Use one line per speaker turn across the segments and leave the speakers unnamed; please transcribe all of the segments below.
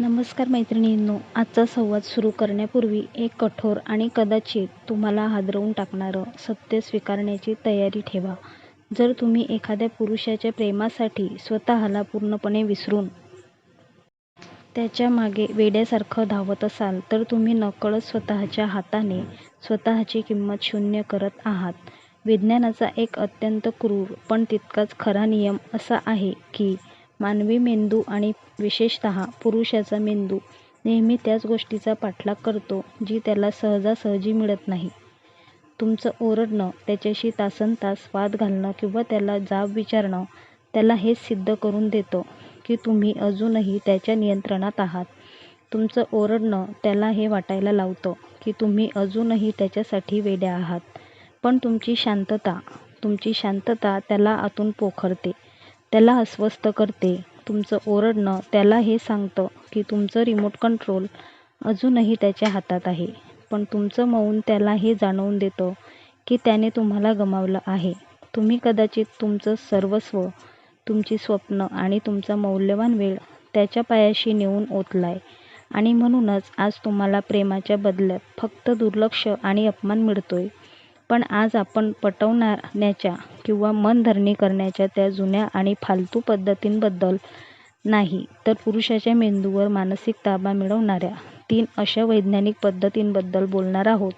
नमस्कार मैत्रिणींनो, आजचा संवाद सुरू करण्यापूर्वी एक कठोर आणि कदाचित तुम्हाला हादरवून टाकणारं सत्य स्वीकारण्याची तयारी ठेवा. जर तुम्ही एखाद्या पुरुषाच्या प्रेमासाठी स्वतःला पूर्णपणे विसरून त्याच्या मागे वेड्यासारखं धावत असाल तर तुम्ही नकळत स्वतःच्या हाताने स्वतःची किंमत शून्य करत आहात. विज्ञानाचा एक अत्यंत क्रूर पण तितकाच खरा नियम असा आहे की मानवी मेंदू आणि विशेषतः पुरुषाचा मेंदू नेहमी त्याच गोष्टीचा पाठलाग करतो जी त्याला सहजासहजी मिळत नाही. तुमचं ओरडणं, त्याच्याशी तासनतास वाद घालणं किंवा त्याला जाब विचारणं त्याला हेच सिद्ध करून देतं की तुम्ही अजूनही त्याच्या नियंत्रणात आहात. तुमचं ओरडणं त्याला हे वाटायला लावतं की तुम्ही अजूनही त्याच्यासाठी वेड्या आहात. पण तुमची शांतता त्याला आतून पोखरते, त्याला अस्वस्थ करते. तुमचं ओरडणं त्याला हे सांगतं की तुमचं रिमोट कंट्रोल अजूनही त्याच्या हातात आहे. पण तुमचं मौन त्याला हे जाणवून देतं की त्याने तुम्हाला गमावलं आहे. तुम्ही कदाचित तुमचं सर्वस्व, तुमची स्वप्न आणि तुमचा मौल्यवान वेळ त्याच्या पायाशी नेऊन ओतलाय आणि म्हणूनच आज तुम्हाला प्रेमाच्या बदल्यात फक्त दुर्लक्ष आणि अपमान मिळतोय. पण आज आपण पटवण्याच्या किंवा मनधरणी करण्याच्या त्या जुन्या आणि फालतू पद्धतींबद्दल नाही, तर पुरुषाच्या मेंदूवर मानसिक ताबा मिळवणाऱ्या 3 अशा वैज्ञानिक पद्धतींबद्दल बोलणार आहोत,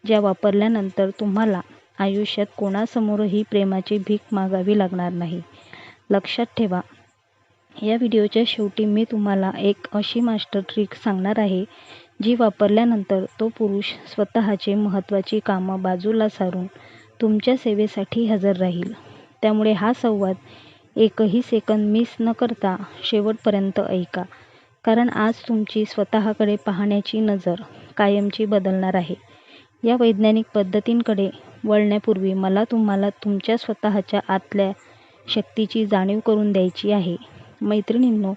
ज्या वापरल्यानंतर तुम्हाला आयुष्यात कोणासमोरही प्रेमाची भीक मागावी लागणार नाही. लक्षात ठेवा, या व्हिडिओच्या शेवटी मी तुम्हाला एक अशी मास्टर ट्रिक सांगणार आहे जी वापरल्यानंतर तो पुरुष स्वतःची महत्त्वाची कामं बाजूला सारून तुमच्या सेवेसाठी हजर राहील. त्यामुळे हा संवाद एकही सेकंद मिस न करता शेवटपर्यंत ऐका, कारण आज तुमची स्वतःकडे पाहण्याची नजर कायमची बदलणार आहे. या वैज्ञानिक पद्धतींकडे वळण्यापूर्वी मला तुम्हाला तुमच्या स्वतःच्या आतल्या शक्तीची जाणीव करून द्यायची आहे. मैत्रिणींनो,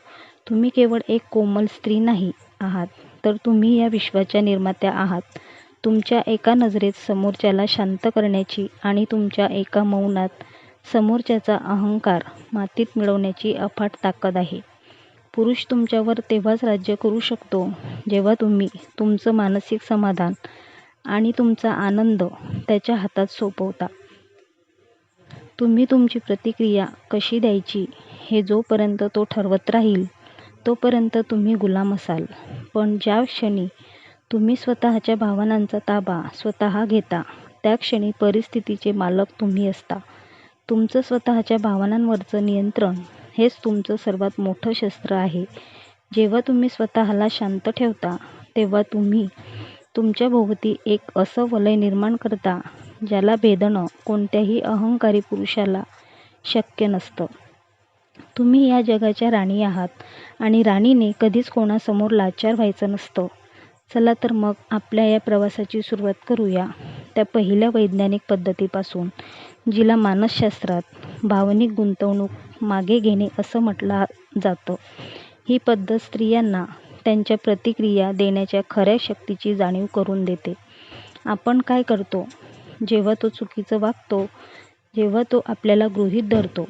तुम्ही केवळ एक कोमल स्त्री नाही आहात, तर तुम्ही या विश्वाच्या निर्मात्या आहात. तुमच्या एका नजरेत समोरच्याला शांत करण्याची आणि तुमच्या एका मौनात समोरच्याचा अहंकार मातीत मिळवण्याची अफाट ताकद आहे. पुरुष तुमच्यावर तेव्हाच राज्य करू शकतो जेव्हा तुम्ही तुमचं मानसिक समाधान आणि तुमचा आनंद त्याच्या हातात सोपवता. तुम्ही तुमची प्रतिक्रिया कशी द्यायची हे जोपर्यंत तो ठरवत राहील तोपर्यंत तुम्ही गुलाम असाल. पण ज्या क्षणी तुम्ही स्वतःच्या भावनांचा ताबा स्वतः घेता त्या क्षणी परिस्थितीचे मालक तुम्ही असता. तुमचं स्वतःच्या भावनांवरचं नियंत्रण हेच तुमचं सर्वात मोठं शस्त्र आहे. जेव्हा तुम्ही स्वतःला शांत ठेवता तेव्हा तुम्ही तुमच्या भोवती एक असं वलय निर्माण करता ज्याला भेदणं कोणत्याही अहंकारी पुरुषाला शक्य नसतं. तुम्ही या जगाच्या राणी आहात आणि राणीने कधीच कोणासमोर लाचार व्हायचं नसतं. चला तर मग आपल्या या प्रवासाची सुरुवात करूया त्या पहिल्या वैज्ञानिक पद्धतीपासून, जिला मानसशास्त्रात भावनिक गुंतवणूक मागे घेणे असं म्हटलं जातं. ही पद्धत स्त्रियांना त्यांच्या प्रतिक्रिया देण्याच्या खऱ्या शक्तीची जाणीव करून देते. आपण काय करतो जेव्हा तो चुकीचं वागतो, जेव्हा तो आपल्याला गृहीत धरतो,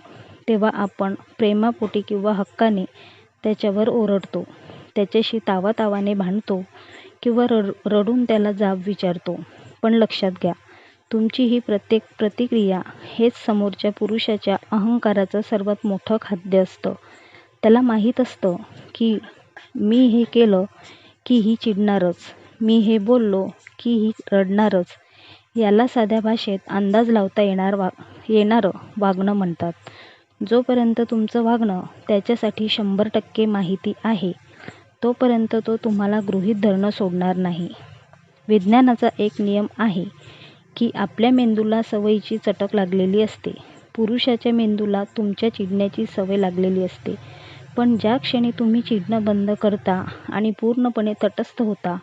तेव्हा आपण प्रेमापोटी किंवा हक्काने त्याच्यावर ओरडतो, त्याच्याशी तावातावाने भांडतो किंवा रडून त्याला जाब विचारतो. पण लक्षात घ्या, तुमची ही प्रत्येक प्रतिक्रिया हेच समोरच्या पुरुषाच्या अहंकाराचं सर्वात मोठं खाद्य असतं. त्याला माहीत असतं की मी हे केलं की ही चिडणारच, मी हे बोललो की ही रडणारच. याला साध्या भाषेत अंदाज लावता येणारं वागणं म्हणतात. जोपर्यंत तुमचं वागणं त्याच्यासाठी 100% माहिती आहे तोपर्यंत तो तुम्हाला गृहीत धरणं सोडणार नाही. विज्ञानाचा एक नियम आहे की आपल्या मेंदूला सवयीची चटक लागलेली असते. पुरुषाच्या मेंदूला तुमच्या चिडण्याची सवय लागलेली असते. पण ज्या क्षणी तुम्ही चिडणं बंद करता आणि पूर्णपणे तटस्थ होता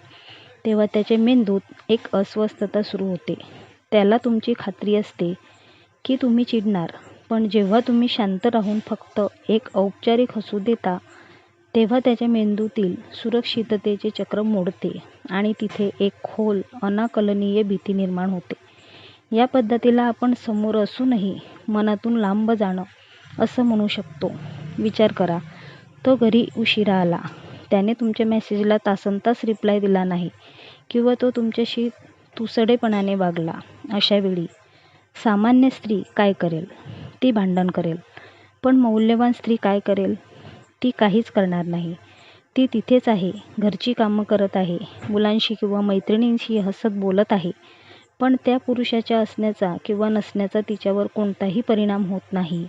तेव्हा त्याच्या मेंदूत एक अस्वस्थता सुरू होते. त्याला तुमची खात्री असते की तुम्ही चिडणार, पण जेव्हा तुम्ही शांत राहून फक्त एक औपचारिक हसू देता तेव्हा त्याच्या मेंदूतील सुरक्षिततेचे चक्र मोडते आणि तिथे एक खोल अनाकलनीय भीती निर्माण होते. या पद्धतीला आपण समोर असूनही मनातून लांब जाणं असं म्हणू शकतो. विचार करा, तो घरी उशिरा आला, त्याने तुमच्या मेसेजला तासनतास रिप्लाय दिला नाही किंवा तो तुमच्याशी तुसडेपणाने वागला, अशा वेळी सामान्य स्त्री काय करेल? ती भांडण करेल. पण मौल्यवान स्त्री काय करेल? ती काहीच करणार नाही. ती तिथेच आहे, घरची कामं करत आहे, मुलांशी किंवा मैत्रिणींशी हसत बोलत आहे. पण त्या पुरुषाच्या असण्याचा किंवा नसण्याचा तिच्यावर कोणताही परिणाम होत नाही.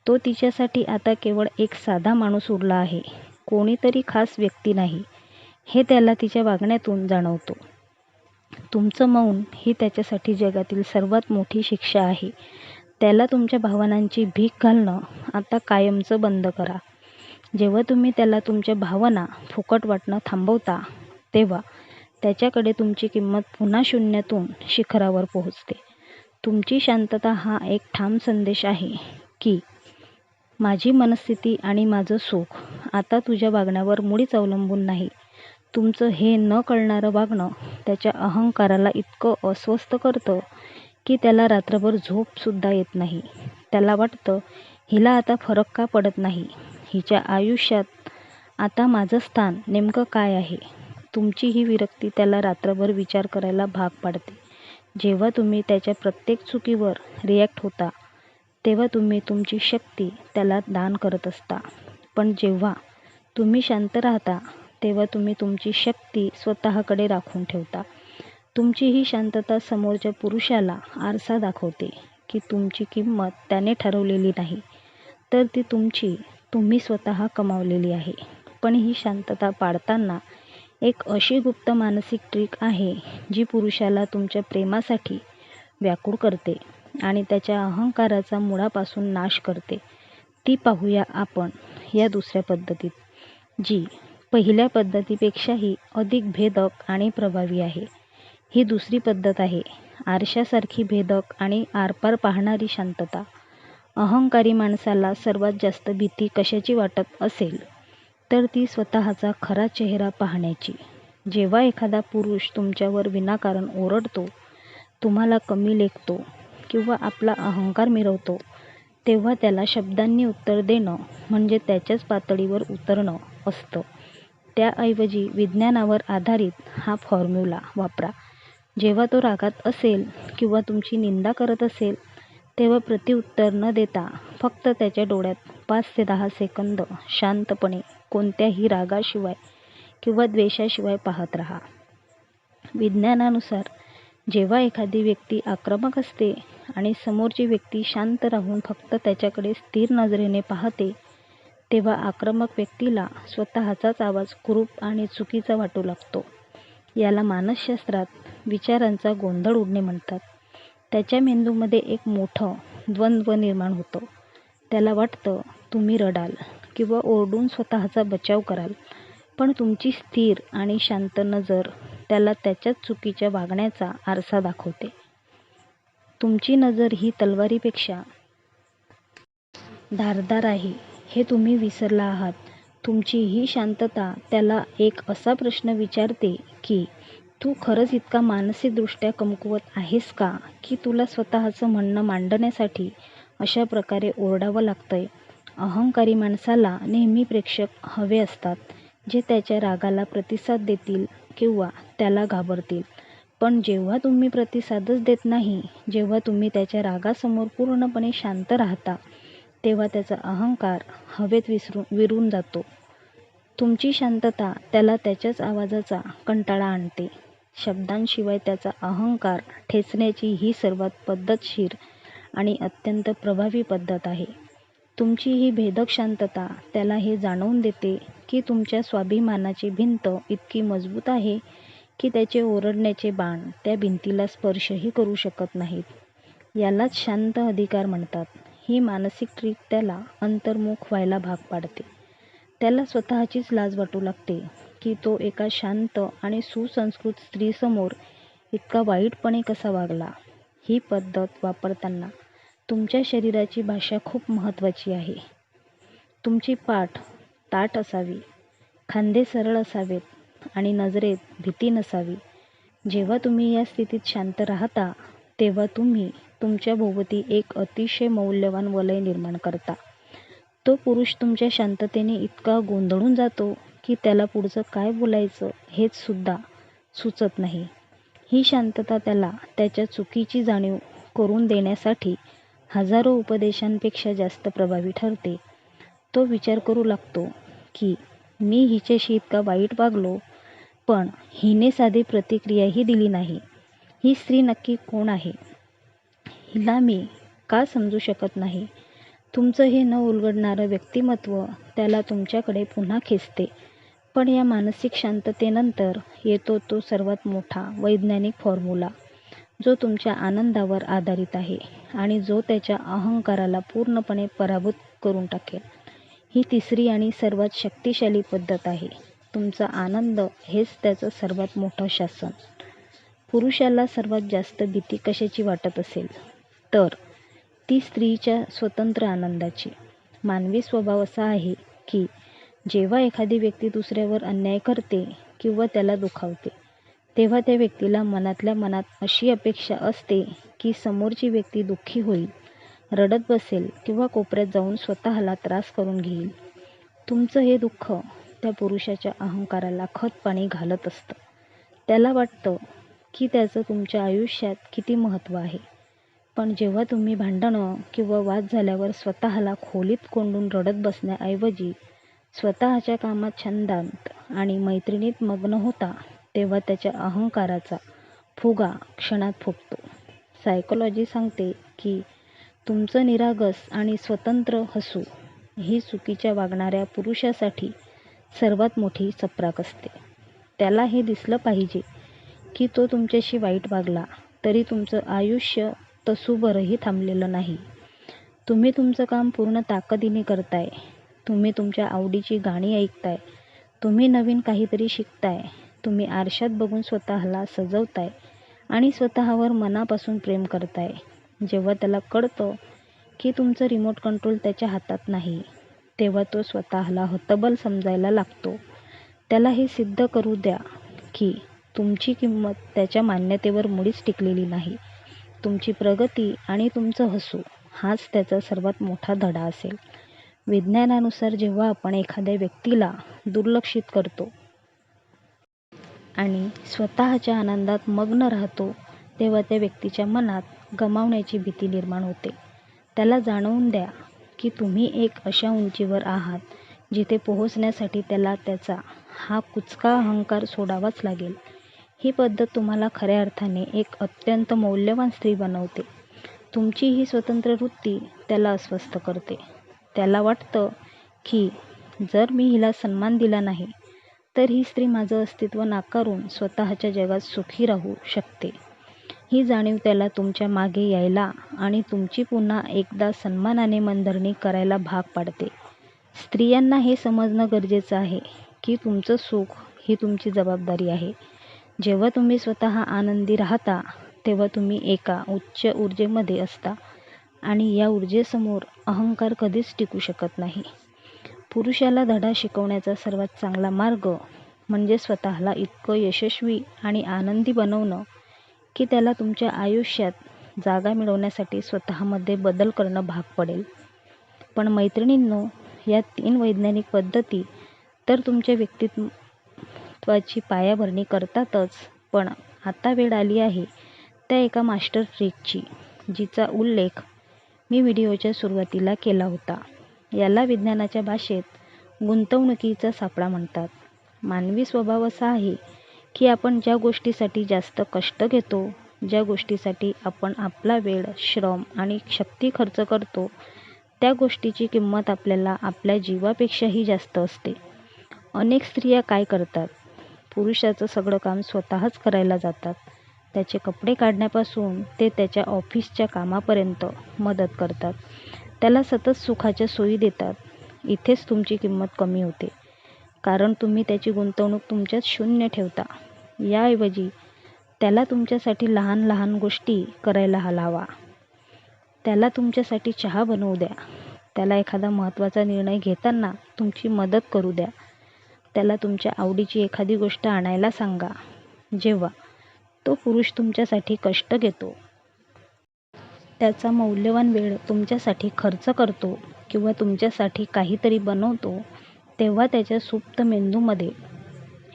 तो तिच्यासाठी आता केवळ एक साधा माणूस उरला आहे, कोणीतरी खास व्यक्ती नाही. हे त्याला तिच्या वागण्यातून जाणवतो. तुमचं मौन ही त्याच्यासाठी जगातील सर्वात मोठी शिक्षा आहे. त्याला तुमच्या भावनांची भीक घालणं आता कायमचं बंद करा. जेव्हा तुम्ही त्याला तुमच्या भावना फुकट वाटणं थांबवता, तेव्हा त्याच्याकडे तुमची किंमत पुन्हा शून्यातून शिखरावर पोहोचते. तुमची शांतता हा एक ठाम संदेश आहे की माझी मनस्थिती आणि माझं सुख आता तुझ्या वागण्यावर मुळीच अवलंबून नाही. तुमचं हे न कळणारं वागणं त्याच्या अहंकाराला इतकं अस्वस्थ करतं की त्याला रात्रभर झोपसुद्धा येत नाही. त्याला वाटतं, हिला आता फरक का पडत नाही? हिच्या आयुष्यात आता माझं स्थान नेमकं काय आहे? तुमची ही विरक्ती त्याला रात्रभर विचार करायला भाग पाडते. जेव्हा तुम्ही त्याच्या प्रत्येक चुकीवर रिॲक्ट होता, तेव्हा तुम्ही तुमची शक्ती त्याला दान करत असता. पण जेव्हा तुम्ही शांत राहता, तेव्हा तुम्ही तुमची शक्ती स्वतःकडे राखून ठेवता. तुमची ही शांतता समोरच्या पुरुषाला आरसा दाखवते की तुमची किंमत त्याने ठरवलेली नाही, तर ती तुम्ही स्वतः कमावलेली आहे. पण ही शांतता पाळताना एक अशी गुप्त मानसिक ट्रिक आहे जी पुरुषाला तुमच्या प्रेमासाठी व्याकुळ करते आणि त्याच्या अहंकाराचा मुळापासून नाश करते. ती पाहूया आपण या दुसऱ्या पद्धतीत, जी पहिल्या पद्धतीपेक्षाही अधिक भेदक आणि प्रभावी आहे. ही दुसरी पद्धत आहे आरशासारखी भेदक आणि आरपार पाहणारी शांतता. अहंकारी माणसाला सर्वात जास्त भीती कशाची वाटत असेल, तर ती स्वतःचा खरा चेहरा पाहण्याची. जेव्हा एखादा पुरुष तुमच्यावर विनाकारण ओरडतो, तुम्हाला कमी लेखतो किंवा आपला अहंकार मिरवतो, तेव्हा त्याला शब्दांनी उत्तर देणं म्हणजे त्याच्याच पातळीवर उतरणं असतं. त्याऐवजी विज्ञानावर आधारित हा फॉर्म्युला वापरा. जेव्हा तो रागात असेल किंवा तुमची निंदा करत असेल, तेव्हा प्रत्युत्तर न देता फक्त त्याच्या डोळ्यात 5 ते 10 सेकंद शांतपणे कोणत्याही रागाशिवाय किंवा द्वेषाशिवाय पाहत राहा. विज्ञानानुसार जेव्हा एखादी व्यक्ती आक्रमक असते आणि समोरची व्यक्ती शांत राहून फक्त त्याच्याकडे स्थिर नजरेने पाहते, तेव्हा आक्रमक व्यक्तीला स्वतःचाच आवाज कुरूप आणि चुकीचा वाटू लागतो. याला मानसशास्त्रात विचारांचा गोंधळ उडणे म्हणतात. त्याच्या मेंदूमध्ये एक मोठं द्वंद्व निर्माण होतं. त्याला वाटतं तुम्ही रडाल किंवा ओरडून स्वतःचा बचाव कराल, पण तुमची स्थिर आणि शांत नजर त्याला त्याच्याच चुकीच्या वागण्याचा आरसा दाखवते. तुमची नजर ही तलवारीपेक्षा धारदार आहे हे तुम्ही विसरला आहात. तुमची ही शांतता त्याला एक असा प्रश्न विचारते की तू खरंच इतका मानसिकदृष्ट्या कमकुवत आहेस का, की तुला स्वतःचं म्हणणं मांडण्यासाठी अशा प्रकारे ओरडावं लागतंय? अहंकारी माणसाला नेहमी प्रेक्षक हवे असतात, जे त्याच्या रागाला प्रतिसाद देतील किंवा त्याला घाबरतील. पण जेव्हा तुम्ही प्रतिसादच देत नाही, जेव्हा तुम्ही त्याच्या रागासमोर पूर्णपणे शांत राहता, तेव्हा त्याचा अहंकार हवेत विरून जातो. तुमची शांतता त्याला त्याच्याच आवाजाचा कंटाळा आणते. शब्दांशिवाय त्याचा अहंकार ठेचण्याची ही सर्वात पद्धतशीर आणि अत्यंत प्रभावी पद्धत आहे. तुमची ही भेदक शांतता त्याला हे जाणवून देते की तुमच्या स्वाभिमानाची भिंत इतकी मजबूत आहे की त्याचे ओरडण्याचे बाण त्या भिंतीला स्पर्शही करू शकत नाहीत. यालाच शांत अधिकार म्हणतात. ही मानसिक ट्रिक त्याला अंतर्मुख व्हायला भाग पाडते. त्याला स्वतःचीच लाज वाटू लागते की तो एका शांत आणि सुसंस्कृत स्त्रीसमोर इतका वाईटपणे कसा वागला. ही पद्धत वापरताना तुमच्या शरीराची भाषा खूप महत्त्वाची आहे. तुमची पाठ ताठ असावी, खांदे सरळ असावेत आणि नजरेत भीती नसावी. जेव्हा तुम्ही या स्थितीत शांत राहता, तेव्हा तुम्ही तुमच्या भोवती एक अतिशय मौल्यवान वलय निर्माण करता. तो पुरुष तुमच्या शांततेने इतका गोंधळून जातो की त्याला पुढचं काय बोलायचं हेच सुद्धा सुचत नाही. ही शांतता त्याला त्याच्या चुकीची जाणीव करून देण्यासाठी हजारो उपदेशांपेक्षा जास्त प्रभावी ठरते. तो विचार करू लागतो की मी हिच्याशी इतका वाईट वागलो, पण हिने साधी प्रतिक्रियाही दिली नाही. ही स्त्री नक्की कोण आहे? हिला मी का समजू शकत नाही? तुमचं हे न उलगडणारं व्यक्तिमत्व त्याला तुमच्याकडे पुन्हा खेचते. पण या मानसिक शांततेनंतर येतो तो सर्वात मोठा वैज्ञानिक फॉर्म्युला, जो तुमच्या आनंदावर आधारित आहे आणि जो त्याच्या अहंकाराला पूर्णपणे पराभूत करून टाकेल. ही तिसरी आणि सर्वात शक्तिशाली पद्धत आहे. तुमचा आनंद हेच त्याचं सर्वात मोठं शासन. पुरुषाला सर्वात जास्त भीती कशाची वाटत असेल तर ती स्त्रीच्या स्वतंत्र आनंदाची. मानवी स्वभाव असा आहे की जेव्हा एखादी व्यक्ती दुसऱ्यावर अन्याय करते किंवा त्याला दुखावते, तेव्हा त्या व्यक्तीला मनातल्या मनात अशी अपेक्षा असते की समोरची व्यक्ती दुःखी होईल, रडत बसेल किंवा कोपऱ्यात जाऊन स्वतःला त्रास करून घेईल. तुमचं हे दुःख त्या पुरुषाच्या अहंकाराला खतपाणी घालत असतं. त्याला वाटतं की त्याचं तुमच्या आयुष्यात किती महत्त्व आहे. पण जेव्हा तुम्ही भांडणं किंवा वाद झाल्यावर स्वतःला खोलीत कोंडून रडत बसण्याऐवजी स्वतःच्या कामात, छंदात आणि मैत्रिणीत मग्न होता, तेव्हा त्याच्या अहंकाराचा फुगा क्षणात फुटतो. सायकोलॉजी सांगते की तुमचं निरागस आणि स्वतंत्र हसू ही चुकीच्या वागणाऱ्या पुरुषासाठी सर्वात मोठी चपराक असते. त्याला हे दिसलं पाहिजे की तो तुमच्याशी वाईट वागला तरी तुमचं आयुष्य तसूभरही थांबलेलं नाही. तुम्ही तुमचं काम पूर्ण ताकदीने करताय. तुम्ही तुमच्या आवडीची गाणी ऐकताय. तुम्ही नवीन काहीतरी शिकताय. तुम्ही आरशात बघून स्वतःला सजवताय आणि स्वतःवर मनापासून प्रेम करताय. जेव्हा त्याला कळतं की तुमचं रिमोट कंट्रोल त्याच्या हातात नाही, तेव्हा तो स्वतःला हतबल समजायला लागतो. त्याला हे सिद्ध करू द्या की तुमची किंमत त्याच्या मान्यतेवर मुळीच टिकलेली नाही. तुमची प्रगती आणि तुमचं हसू हाच त्याचा सर्वात मोठा धडा असेल. विज्ञानानुसार जेव्हा आपण एखाद्या व्यक्तीला दुर्लक्षित करतो आणि स्वतःच्या आनंदात मग्न राहतो, तेव्हा त्या व्यक्तीच्या मनात गमावण्याची भीती निर्माण होते. त्याला जाणवून द्या की तुम्ही एक अशा उंचीवर आहात जिथे पोहोचण्यासाठी त्याला त्याचा हा कुचका अहंकार सोडावाच लागेल. ही पद्धत तुम्हाला खऱ्या अर्थाने एक अत्यंत मौल्यवान स्त्री बनवते. तुमची ही स्वतंत्र वृत्ती त्याला अस्वस्थ करते. त्याला वाटतं की जर मी हिला सन्मान दिला नाही तर ही स्त्री माझं अस्तित्व नाकारून स्वतःच्या जगात सुखी राहू शकते. ही जाणीव त्याला तुमच्या मागे यायला आणि तुमची पुन्हा एकदा सन्मानाने मनधरणी करायला भाग पाडते. स्त्रियांना हे समजणं गरजेचं आहे की तुमचं सुख ही तुमची जबाबदारी आहे. जेव्हा तुम्ही स्वतः आनंदी राहता, तेव्हा तुम्ही एका उच्च ऊर्जेमध्ये असता आणि या ऊर्जेसमोर अहंकार कधीच टिकू शकत नाही. पुरुषाला धडा शिकवण्याचा सर्वात चांगला मार्ग म्हणजे स्वतःला इतकं यशस्वी आणि आनंदी बनवणं की त्याला तुमच्या आयुष्यात जागा मिळवण्यासाठी स्वतःमध्ये बदल करणं भाग पडेल. पण मैत्रिणींनो, या 3 वैज्ञानिक पद्धती तर तुमच्या व्यक्तित्वाची पायाभरणी करतातच, पण आता वेळ आली आहे त्या एका मास्टर ट्रिकची, जिचा उल्लेख मी व्हिडिओच्या सुरुवातीला केला होता. याला विज्ञानाच्या भाषेत गुंतवणुकीचा सापळा म्हणतात. मानवी स्वभाव असा आहे की आपण ज्या गोष्टीसाठी जास्त कष्ट घेतो, ज्या गोष्टीसाठी आपण आपला वेळ, श्रम आणि शक्ती खर्च करतो, त्या गोष्टीची किंमत आपल्याला आपल्या जीवापेक्षाही जास्त असते. अनेक स्त्रिया काय करतात? पुरुषाचं सगळं काम स्वतःच करायला जातात. त्याचे कपडे काढण्यापासून ते त्याच्या ऑफिसच्या कामापर्यंत मदत करतात. त्याला सतत सुखाच्या सोयी देतात. इथेच तुमची किंमत कमी होते, कारण तुम्ही त्याची गुंतवणूक तुमच्यात शून्य ठेवता. याऐवजी त्याला तुमच्यासाठी लहान लहान गोष्टी करायला लावा. त्याला तुमच्यासाठी चहा बनवू द्या. त्याला एखादा महत्त्वाचा निर्णय घेताना तुमची मदत करू द्या. त्याला तुमच्या आवडीची एखादी गोष्ट आणायला सांगा. जेव्हा तो पुरुष तुमच्यासाठी कष्ट घेतो, त्याचा मौल्यवान वेळ तुमच्यासाठी खर्च करतो किंवा तुमच्यासाठी काहीतरी बनवतो, तेव्हा त्याच्या सुप्त मेंदूमध्ये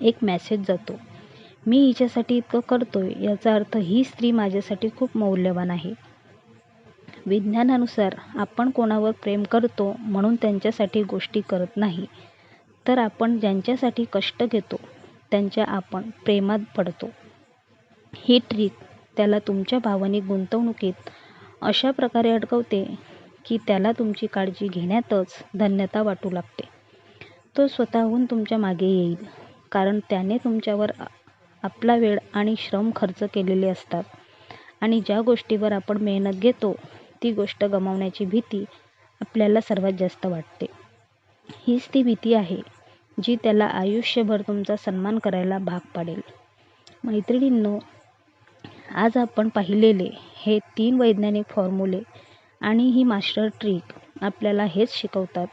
एक मेसेज जातो, मी हिच्यासाठी इतकं करतोय याचा अर्थ ही स्त्री माझ्यासाठी खूप मौल्यवान आहे. विज्ञानानुसार आपण कोणावर प्रेम करतो म्हणून त्यांच्यासाठी गोष्टी करत नाही, तर आपण ज्यांच्यासाठी कष्ट घेतो त्यांच्या आपण प्रेमात पडतो. ही ट्रिक त्याला तुमच्या भावनिक गुंतवणुकीत अशा प्रकारे अडकवते की त्याला तुमची काळजी घेण्यातच धन्यता वाटू लागते. तो स्वतःहून तुमच्या मागे येईल, कारण त्याने तुमच्यावर आपला वेळ आणि श्रम खर्च केलेले असतात. आणि ज्या गोष्टीवर आपण मेहनत घेतो ती गोष्ट गमावण्याची भीती आपल्याला सर्वात जास्त वाटते. हीच ती भीती आहे जी त्याला आयुष्यभर तुमचा सन्मान करायला भाग पाडेल. मैत्रिणींनो, आज आपण पाहिलेले हे 3 वैज्ञानिक फॉर्म्युले आणि ही मास्टर ट्रिक आपल्याला हेच शिकवतात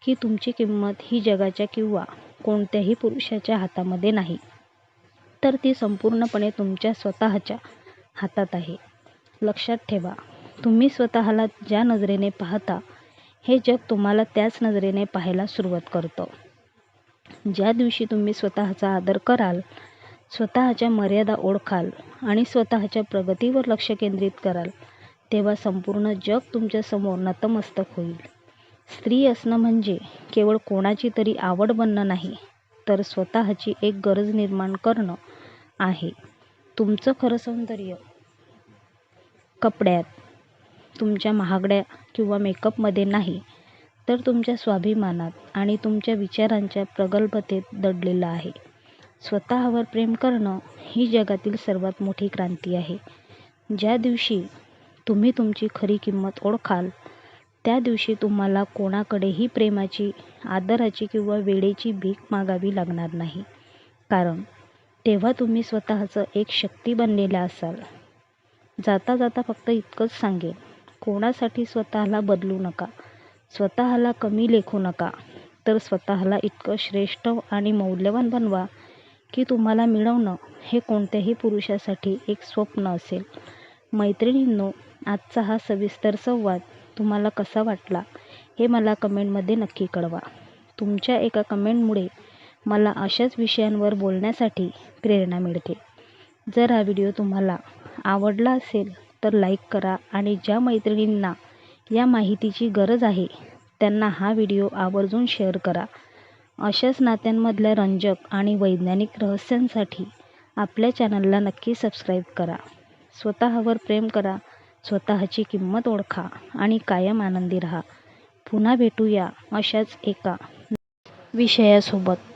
की तुमची किंमत ही जगाच्या किंवा कोणत्याही पुरुषाच्या हातामध्ये नाही, तर ती संपूर्णपणे तुमच्या स्वतःच्या हातात आहे. लक्षात ठेवा, तुम्ही स्वतःला ज्या नजरेने पाहता हे जग तुम्हाला त्याच नजरेने पाहायला सुरुवात करतं. ज्या दिवशी तुम्ही स्वतःचा आदर कराल, स्वतःच्या मर्यादा ओळखाल आणि स्वतःच्या प्रगतीवर लक्ष केंद्रित कराल, तेव्हा संपूर्ण जग तुमच्यासमोर नतमस्तक होईल. स्त्री असणं म्हणजे केवळ कोणाची तरी आवड बनणं नाही, तर स्वतःची एक गरज निर्माण करणं आहे. तुमचं खरं सौंदर्य कपड्यात, तुमच्या महागड्या किंवा मेकअपमध्ये नाही, तर तुमच्या स्वाभिमानात आणि तुमच्या विचारांच्या प्रगल्भतेत दडलेलं आहे. स्वतःवर प्रेम करणं ही जगातील सर्वात मोठी क्रांती आहे. ज्या दिवशी तुम्ही तुमची खरी किंमत ओळखाल, त्या दिवशी तुम्हाला कोणाकडेही प्रेमाची, आदराची किंवा वेळेची भीक मागावी लागणार नाही, कारण तेव्हा तुम्ही स्वतःचं एक शक्ती बनलेल्या असाल. जाता जाता फक्त इतकंच सांगेन, कोणासाठी स्वतःला बदलू नका, स्वतःला कमी लेखू नका, तर स्वतःला इतकं श्रेष्ठ आणि मौल्यवान बनवा की तुम्हाला मिळवणं हे कोणत्याही पुरुषासाठी एक स्वप्न असेल. मैत्रिणींनो, आजचा हा सविस्तर संवाद तुम्हाला कसा वाटला हे मला कमेंटमध्ये नक्की कळवा. तुमच्या एका कमेंटमुळे मला अशाच विषयांवर बोलण्यासाठी प्रेरणा मिळते. जर हा व्हिडिओ तुम्हाला आवडला असेल तर लाईक करा आणि ज्या मैत्रिणींना या माहितीची गरज आहे त्यांना हा व्हिडिओ आवर्जून शेअर करा. अशाच नात्यांमधल्या रंजक आणि वैज्ञानिक रहस्यांसाठी आपल्या चॅनलला नक्की सबस्क्राईब करा. स्वतःवर प्रेम करा, स्वतःची किंमत ओळखा आणि कायम आनंदी राहा. पुन्हा भेटूया अशाच एका विषयासोबत.